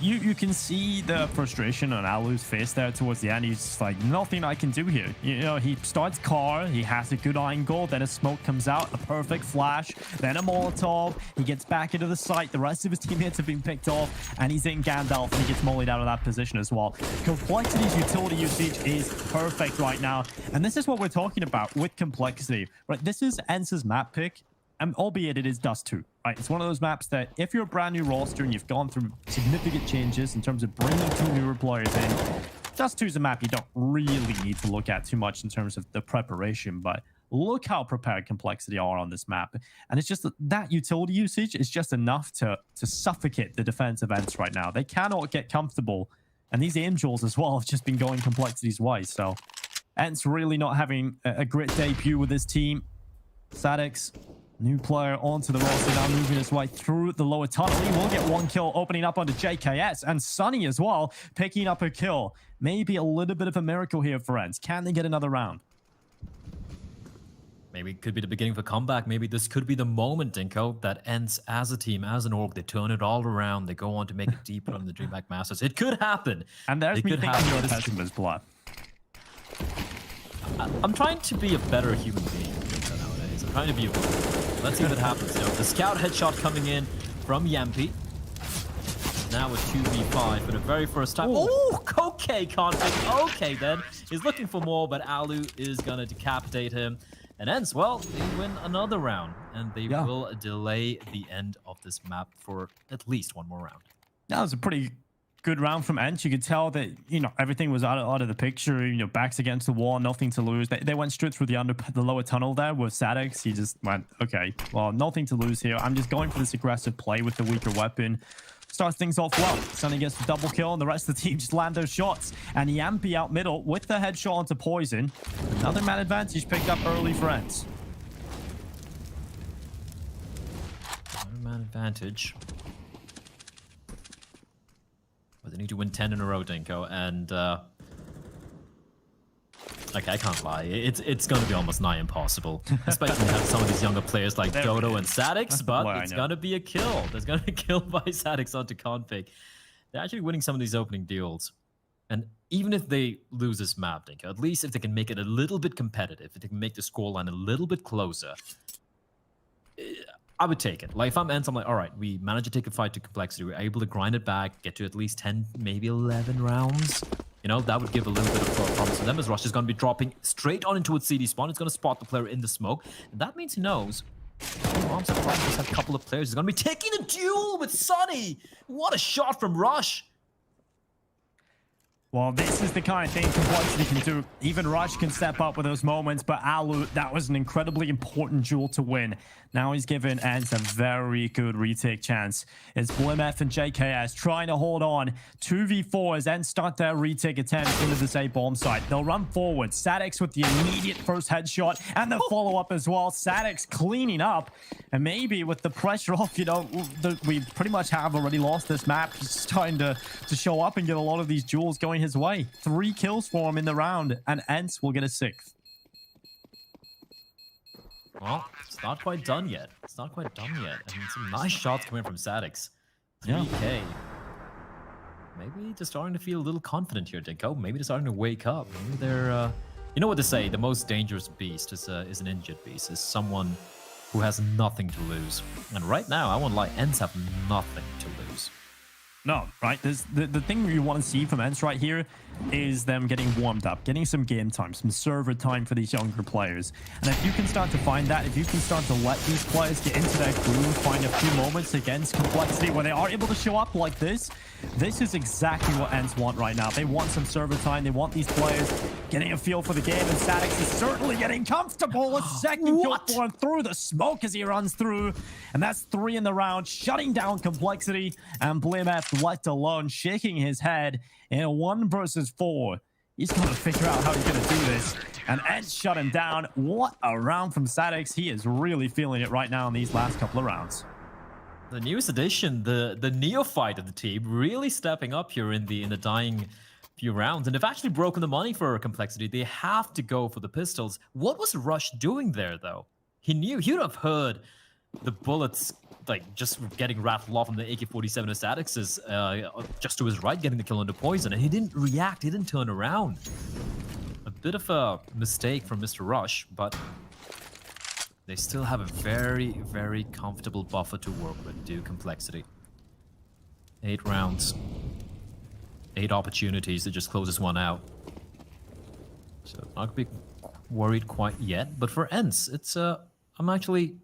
You can see the frustration on Alu's face there towards the end. He's just like, nothing I can do here. You know, he starts car, he has a good angle, then a smoke comes out, a perfect flash, then a Molotov. He gets back into the site. The rest of his teammates have been picked off, and he's in Gandalf, and he gets mollied out of that position as well. Complexity's utility usage is perfect right now, and this is what we're talking about with Complexity. Right, this is Ence's map pick. Albeit it is Dust2, right? It's one of those maps that if you're a brand new roster and you've gone through significant changes in terms of bringing 2 newer players in, Dust2 is a map you don't really need to look at too much in terms of the preparation, but look how prepared Complexity are on this map. And it's just that utility usage is just enough to suffocate the defensive Ence right now. They cannot get comfortable, and these aim duels as well have just been going Complexity's way. So Ence really not having a great debut with this team. Sadix, new player onto the roster, now moving his way through the lower tunnel. He will get 1 kill opening up onto JKS, and Sunny as well picking up a kill. Maybe a little bit of a miracle here for Ence. Can they get another round? Maybe it could be the beginning of a comeback. Maybe this could be the moment, Dinko, that Ence as a team, as an org, they turn it all around. They go on to make it deeper on the DreamHack Masters. It could happen. And there's me thinking you're the pessimist, Blood. I'm trying to be a better human being nowadays. I'm trying to be a Let's see what happens. You know, the scout headshot coming in from Yampi. Now a 2v5 for the very first time. Oh, okay, conflict. Okay, then. He's looking for more, but Alu is going to decapitate him. And Ence, well, they win another round. And they will delay the end of this map for at least one more round. That was a pretty good round from Ence. You could tell that, you know, everything was out of the picture. You know, backs against the wall, nothing to lose. They went straight through the lower tunnel there with Sadix. He just went, okay, well, nothing to lose here. I'm just going for this aggressive play with the weaker weapon. Starts things off well. Sunny gets the double kill, and the rest of the team just land those shots. And Yampi out middle with the headshot onto Poison. Another man advantage picked up early for Ence. Another man advantage. But they need to win 10 in a row, Dinko, and okay, I can't lie. It's going to be almost nigh impossible, especially when you have some of these younger players like Dodo and Sadix, but it's going to be a kill. There's going to be a kill by Sadix onto Config. They're actually winning some of these opening duels. And even if they lose this map, Dinko, at least if they can make it a little bit competitive, if they can make the scoreline a little bit closer, I would take it. Like, if I'm Ence, I'm like, all right, we managed to take a fight to complexity. We're able to grind it back, get to at least 10, maybe 11 rounds. You know, that would give a little bit of promise to them, as Rush is going to be dropping straight on into its CD spawn. It's going to spot the player in the smoke. And that means he knows. Oh, I'm surprised he's had a couple of players. He's going to be taking a duel with Sunny. What a shot from Rush. Well, this is the kind of thing Complexity can do. Even Rush can step up with those moments, but Alu, that was an incredibly important duel to win. Now he's given Ence a very good retake chance. It's BlimF and JKS trying to hold on. 2v4 as Ence start their retake attempt into this A bomb site. They'll run forward. Sadix with the immediate first headshot and the follow-up as well. Sadix cleaning up. And maybe with the pressure off, you know, we pretty much have already lost this map. He's starting to show up and get a lot of these duels going his way. 3 kills for him in the round, and Ence will get a 6th. Well, it's not quite done yet. It's not quite done yet. I mean, some nice shots coming from Sadix. 3K. Maybe they're starting to feel a little confident here, Dinko. Maybe they're starting to wake up. Maybe they're, you know what they say, the most dangerous beast is an injured beast, is someone who has nothing to lose. And right now, I won't lie, Ence have nothing to lose. No, right? There's the thing you want to see from Ence right here is them getting warmed up, getting some game time, some server time for these younger players. And if you can start to find that, if you can start to let these players get into that groove, find a few moments against Complexity where they are able to show up like this is exactly what Ence want right now. They want some server time. They want these players getting a feel for the game. And Sadix is certainly getting comfortable. A second kill for him through the smoke as he runs through. And that's 3 in the round, shutting down Complexity. And BlimF left alone, shaking his head in a 1 versus 4. He's got to figure out how he's going to do this. And Ence shut him down. What a round from Sadix. He is really feeling it right now in these last couple of rounds. The newest addition, the neophyte of the team, really stepping up here in the dying few rounds. And they've actually broken the money for Complexity. They have to go for the pistols. What was Rush doing there, though? He knew. He would have heard the bullets like just getting rattled off from the AK-47 of Sadix's just to his right, getting the kill on the Poison, and he didn't react, he didn't turn around. A bit of a mistake from Mr. Rush, but they still have a very, very comfortable buffer to work with due Complexity. 8 rounds, 8 opportunities to just close this one out. So not be worried quite yet, but for Ence, it's I'm actually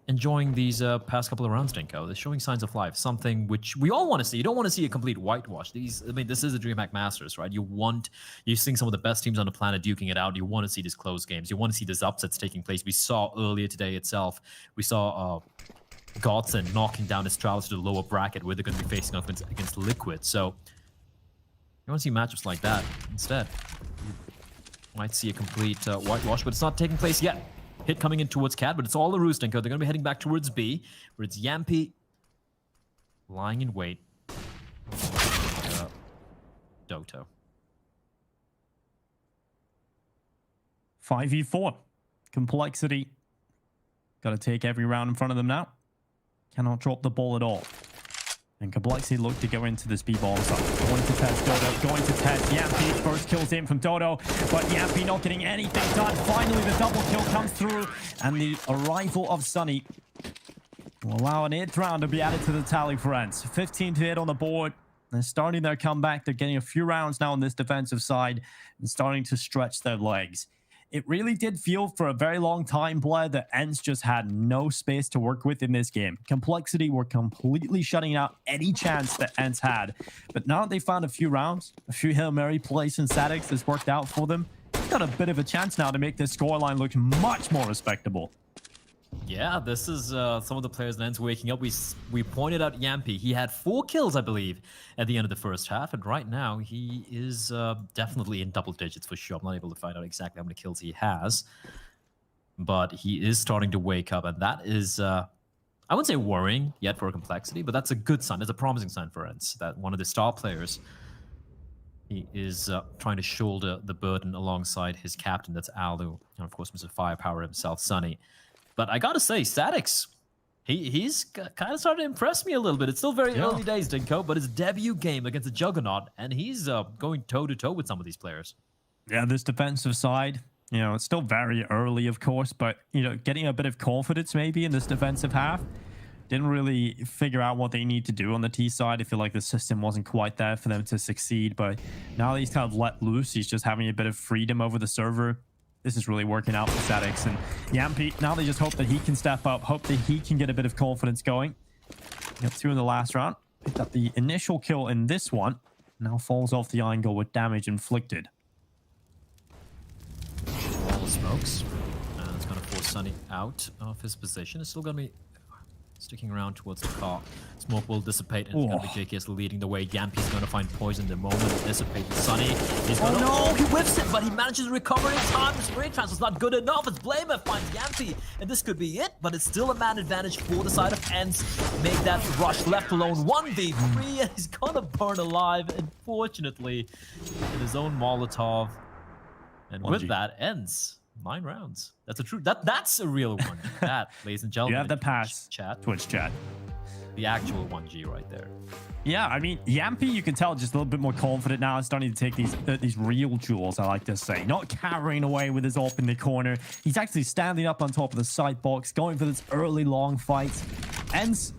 enjoying these past couple of rounds, Dinko. They're showing signs of life, something which we all want to see. You don't want to see a complete whitewash. I mean, this is the DreamHack Masters, right? You're seeing some of the best teams on the planet duking it out. You want to see these close games. You want to see these upsets taking place. We saw earlier today itself. We saw Godson knocking down Astralis to the lower bracket where they're going to be facing up against Liquid. So you want to see matchups like that. Instead, you might see a complete whitewash, but it's not taking place yet. Hit coming in towards Cad, but it's all a roost, Dinko. They're going to be heading back towards B, where it's Yampi lying in wait. Doto. 5v4. Complexity. Got to take every round in front of them now. Cannot drop the ball at all. And Complexity look to go into this B-bomb side. Going to test Dodo, going to test Yampi. First kill's in from Dodo, but Yampi not getting anything done. Finally, the double kill comes through, and the arrival of Sunny. will allow an 8th round to be added to the tally for Ence. 15 to 8 on the board. They're starting their comeback. They're getting a few rounds now on this defensive side and starting to stretch their legs. It really did feel for a very long time, Blair, that Ence just had no space to work with in this game. Complexity were completely shutting out any chance that Ence had. But now that they found a few rounds, a few Hail Mary plays and statics that's worked out for them, they've got a bit of a chance now to make this scoreline look much more respectable. Yeah, this is some of the players in Ence waking up. We pointed out Yampy. He had 4 kills, I believe, at the end of the first half. And right now, he is definitely in double digits for sure. I'm not able to find out exactly how many kills he has. But he is starting to wake up. And that is, I wouldn't say worrying yet for Complexity, but that's a good sign. It's a promising sign for Ence that one of the star players, he is trying to shoulder the burden alongside his captain. That's Alu. And of course, Mr. Firepower himself, Sunny. But I gotta say, Statics, he's kind of starting to impress me a little bit. It's still very early days, Dinko, but his debut game against the Juggernaut, and he's going toe-to-toe with some of these players. Yeah, this defensive side, it's still very early, of course, but, getting a bit of confidence maybe in this defensive half. Didn't really figure out what they need to do on the T side. I feel like the system wasn't quite there for them to succeed, but now that he's kind of let loose, he's just having a bit of freedom over the server. This is really working out for Statics. And Yampy, now they just hope that he can step up, hope that he can get a bit of confidence going. Got 2 in the last round. Picked up the initial kill in this one. Now falls off the angle with damage inflicted. Wall of smokes. It's going to force Sunny out of his position. It's still going to be sticking around towards the car. Smoke will dissipate, and it's going to be JKS leading the way. Yampy's going to find poison the moment it dissipates. Sunny, he's going to... Oh, he whips it, but he manages to recover in time. The spray transfer's not good enough. It's Blamer finds Yampy, and this could be it, but it's still a man advantage for the side of Ence. Make that rush, left alone 1v3, and he's going to burn alive, unfortunately, in his own Molotov. And with that, Ence 9 rounds. That's a true. That's a real one. That, ladies and gentlemen. You have the pass. Twitch chat. The actual 1G right there. Yeah, I mean, Yampy, you can tell just a little bit more confident now. He's starting to take these real duels, I like to say. Not carrying away with his AWP in the corner. He's actually standing up on top of the side box, going for this early long fight. Ence,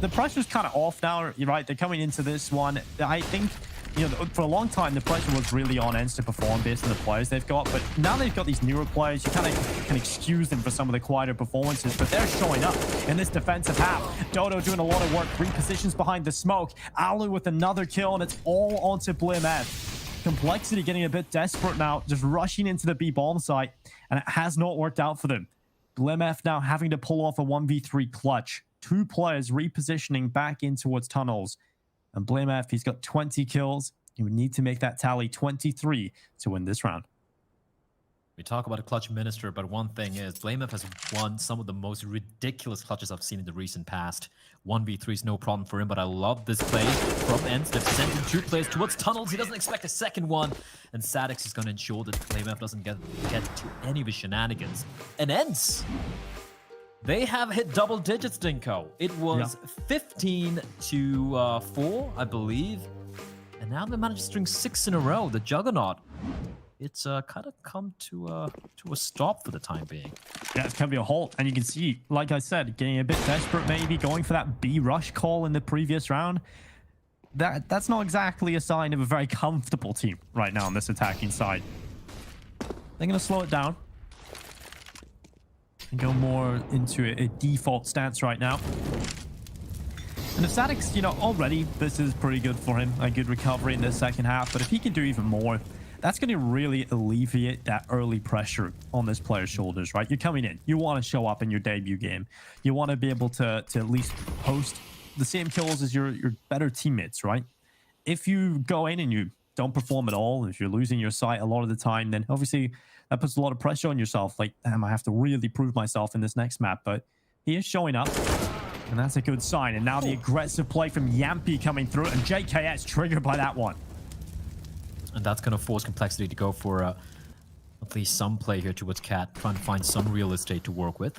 the pressure's kind of off now, right? They're coming into this one. I think, for a long time, the pressure was really on Ence to perform based on the players they've got. But now they've got these newer players, you kind of can excuse them for some of the quieter performances. But they're showing up in this defensive half. Dodo doing a lot of work, 3 positions behind the smoke. Alu with another kill, and it's all onto BlameF. Complexity getting a bit desperate now, just rushing into the B bomb site, and it has not worked out for them. BlameF now having to pull off a 1v3 clutch. 2 players repositioning back in towards tunnels. And BlameF, he's got 20 kills. He would need to make that tally 23 to win this round. We talk about a clutch minister, but one thing is, BlameF has won some of the most ridiculous clutches I've seen in the recent past. 1v3 is no problem for him, but I love this play from Ence. They've sent in 2 players towards tunnels. He doesn't expect a second one. And Statics is going to ensure that BlameF doesn't get to any of his shenanigans. And Ence, they have hit double digits, Dinko. It was 15 to 4, I believe. And now they managed to string 6 in a row. The Juggernaut, it's kind of come to a stop for the time being. Yeah, it's going to be a halt. And you can see, like I said, getting a bit desperate maybe, going for that B rush call in the previous round. That's not exactly a sign of a very comfortable team right now on this attacking side. They're going to slow it down and go more into a default stance right now. And if Statics, already this is pretty good for him. A good recovery in the second half. But if he can do even more, that's going to really alleviate that early pressure on this player's shoulders, right? You're coming in. You want to show up in your debut game. You want to be able to at least post the same kills as your better teammates, right? If you go in and you don't perform at all, if you're losing your sight a lot of the time, then obviously that puts a lot of pressure on yourself. Like, damn, I have to really prove myself in this next map. But he is showing up, and that's a good sign. And now the aggressive play from Yampy coming through, and JKS triggered by that one. And that's going to force Complexity to go for at least some play here towards Cat, trying to find some real estate to work with.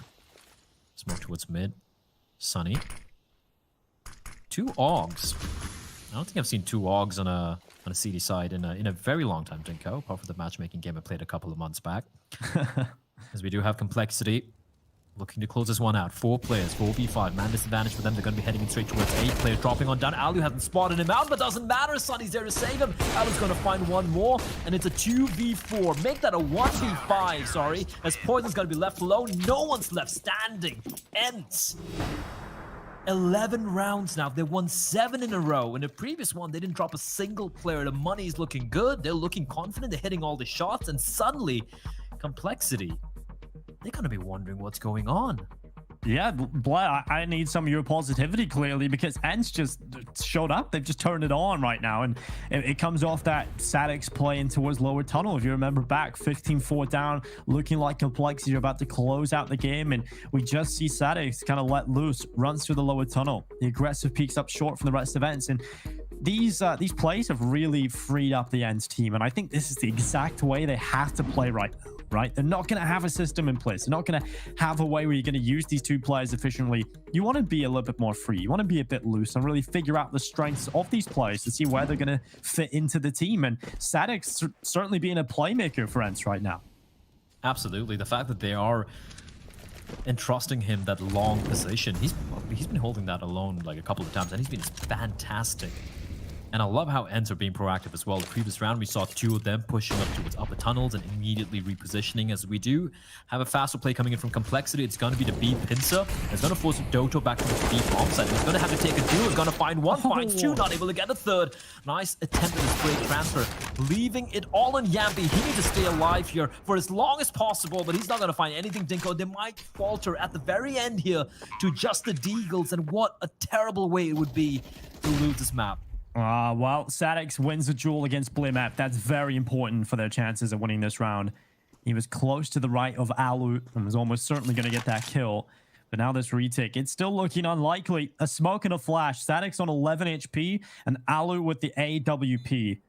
Smoke towards mid. Sunny. 2 AUGs. I don't think I've seen 2 AUGs on a CD side in a very long time, Dinko, apart from the matchmaking game I played a couple of months back. As we do have Complexity Looking to close this one out. 4 players, 4v5. Man disadvantage for them. They're going to be heading in straight towards 8 players. Dropping on down. Alu hasn't spotted him out, but doesn't matter. Sonny's there to save him. Alu's going to find one more, and it's a 2v4. Make that a 1v5, sorry, as Poison's going to be left alone. No one's left standing. Ence. 11 rounds now. They won 7 in a row. In the previous one, they didn't drop a single player. The money's looking good. They're looking confident. They're hitting all the shots, and suddenly, Complexity, they're going to be wondering what's going on. Yeah, Blair, I need some of your positivity, clearly, because Ence just showed up. They've just turned it on right now, and it comes off that Sadix playing towards lower tunnel. If you remember back, 15-4 down, looking like Complexity are about to close out the game, and we just see Sadix kind of let loose, runs through the lower tunnel. The aggressive peaks up short from the rest of Ence, and these plays have really freed up the Ence team, and I think this is the exact way they have to play right now. Right? They're not going to have a system in place. They're not going to have a way where you're going to use these 2 players efficiently. You want to be a little bit more free. You want to be a bit loose and really figure out the strengths of these players to see where they're going to fit into the team. And Sadix certainly being a playmaker for Ence right now. Absolutely. The fact that they are entrusting him that long position, he's been holding that alone like a couple of times, and he's been fantastic. And I love how Ence are being proactive as well. The previous round, we saw 2 of them pushing up towards upper tunnels and immediately repositioning. As we do have a faster play coming in from Complexity, it's going to be the B pincer. It's going to force Doto back to the B bomb side. He's going to have to take a duel. He's going to find 1, finds 2, not able to get a 3rd. Nice attempt at this break transfer, leaving it all on Yampy. He needs to stay alive here for as long as possible, but he's not going to find anything, Dinko. They might falter at the very end here to just the Deagles, and what a terrible way it would be to lose this map. Well, Sadix wins the duel against Blimap. That's very important for their chances of winning this round. He was close to the right of Alu and was almost certainly going to get that kill. But now this retake, it's still looking unlikely. A smoke and a flash. Sadix on 11 HP and Alu with the AWP.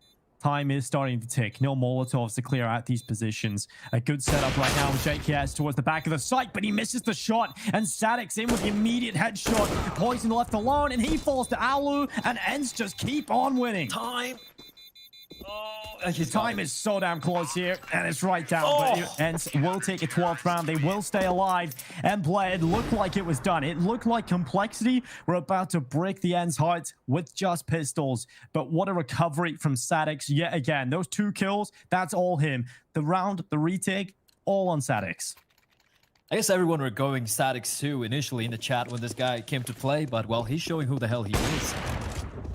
Time is starting to tick. No Molotovs to clear out these positions. A good setup right now with JKS towards the back of the site, but he misses the shot. And Sadix in with the immediate headshot. Poison left alone, and he falls to Alu, and Ence just keep on winning. Time. His time is so damn close here, and it's right down. But Ence will take a 12th round. They will stay alive and play. It looked like it was done. It looked like Complexity were about to break the Ence heart with just pistols. But what a recovery from Sadix yet again. Those 2 kills, that's all him. The round, the retake, all on Sadix. I guess everyone were going Sadix too initially in the chat when this guy came to play, but well, he's showing who the hell he is.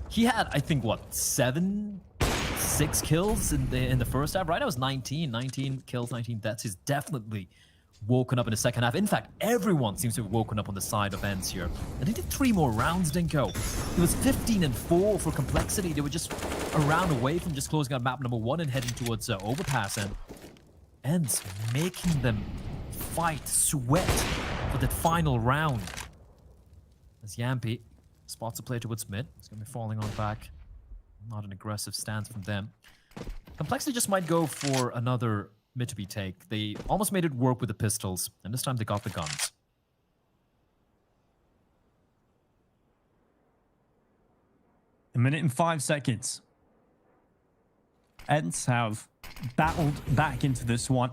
He had, I think, what, 6 kills in the first half, right? It was 19 kills, 19 deaths. He's definitely woken up in the second half. In fact, everyone seems to have woken up on the side of Ence here. And he did 3 more rounds, Dinko. It was 15-4 for Complexity. They were just a round away from just closing out map number 1 and heading towards Overpass. And Ence making them fight, sweat for that final round. As Yampy spots a play towards mid. He's going to be falling on back. Not an aggressive stance from them. Complexity just might go for another mid-to-B take. They almost made it work with the pistols, and this time they got the guns. A minute and 5 seconds. Ence have battled back into this one.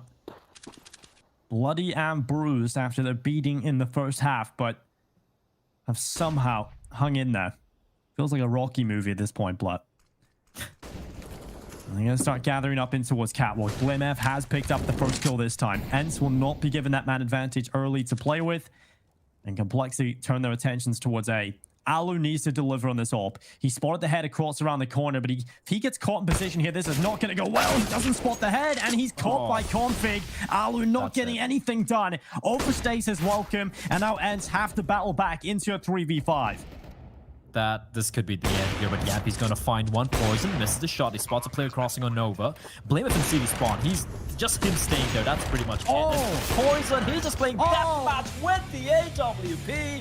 Bloody and bruised after their beating in the first half, but have somehow hung in there. Feels like a Rocky movie at this point, Blood. They're going to start gathering up in towards Catwalk. Blimf has picked up the first kill this time. Ence will not be given that man advantage early to play with. And Complexity turn their attentions towards A. Alu needs to deliver on this AWP. He spotted the head across around the corner, but if he gets caught in position here, this is not going to go well. He doesn't spot the head, and he's caught by Config. Alu not getting anything done. Overstays his welcome, and now Ence have to battle back into a 3v5. This could be the end here, but Yampy's going to find one. Poison misses the shot. He spots a player crossing on Nova. Blame it in city spawn. He's just him staying there. That's pretty much it. Poison, he's just playing deathmatch with the AWP.